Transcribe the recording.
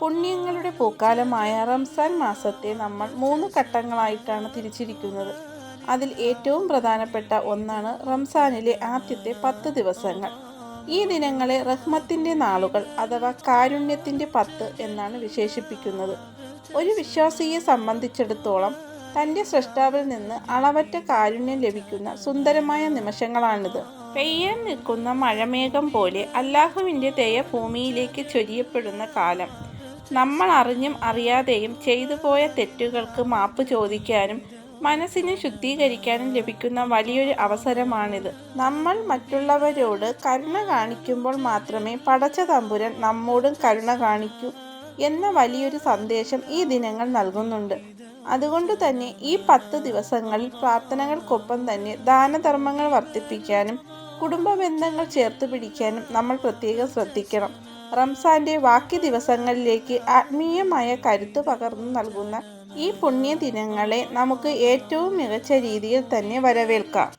പുണ്യങ്ങളുടെ പൂക്കാലമായ റംസാൻ മാസത്തെ നമ്മൾ 3 ഘട്ടങ്ങളായിട്ടാണ് തിരിച്ചിരിക്കുന്നത്. അതിൽ ഏറ്റവും പ്രധാനപ്പെട്ട ഒന്നാണ് റംസാനിലെ ആദ്യത്തെ 10 ദിവസങ്ങൾ. ഈ ദിനങ്ങളെ റഹ്മത്തിൻ്റെ നാളുകൾ അഥവാ കാരുണ്യത്തിൻ്റെ 10 എന്നാണ് വിശേഷിപ്പിക്കുന്നത്. ഒരു വിശ്വാസിയെ സംബന്ധിച്ചിടത്തോളം തൻ്റെ സ്രഷ്ടാവിൽ നിന്ന് അളവറ്റ കാരുണ്യം ലഭിക്കുന്ന സുന്ദരമായ നിമിഷങ്ങളാണിത്. പെയ്യാൻ നിൽക്കുന്ന മഴമേഘം പോലെ അല്ലാഹുവിൻ്റെ ദയ ഭൂമിയിലേക്ക് ചൊരിയപ്പെടുന്ന കാലം. നമ്മൾ അറിഞ്ഞും അറിയാതെയും ചെയ്തുപോയ തെറ്റുകൾക്ക് മാപ്പ് ചോദിക്കാനും മനസ്സിനെ ശുദ്ധീകരിക്കാനും ലഭിക്കുന്ന വലിയൊരു അവസരമാണിത്. നമ്മൾ മറ്റുള്ളവരോട് കരുണ കാണിക്കുമ്പോൾ മാത്രമേ പടച്ച തമ്പുരാൻ നമ്മോടും കരുണ കാണിക്കൂ എന്ന വലിയൊരു സന്ദേശം ഈ ദിനങ്ങൾ നൽകുന്നുണ്ട്. അതുകൊണ്ട് തന്നെ ഈ 10 ദിവസങ്ങളിൽ പ്രാർത്ഥനകൾക്കൊപ്പം തന്നെ ദാനധർമ്മങ്ങൾ വർദ്ധിപ്പിക്കാനും കുടുംബ ബന്ധങ്ങൾ ചേർത്ത് പിടിക്കാനും നമ്മൾ പ്രത്യേകം ശ്രദ്ധിക്കണം. റംസാന്റെ ബാക്കി ദിവസങ്ങളിലേക്ക് ആത്മീയമായ കരുത്ത് പകർന്നു നൽകുന്ന ഈ പുണ്യ ദിനങ്ങളെ നമുക്ക് ഏറ്റവും മികച്ച രീതിയിൽ തന്നെ വരവേൽക്കാം.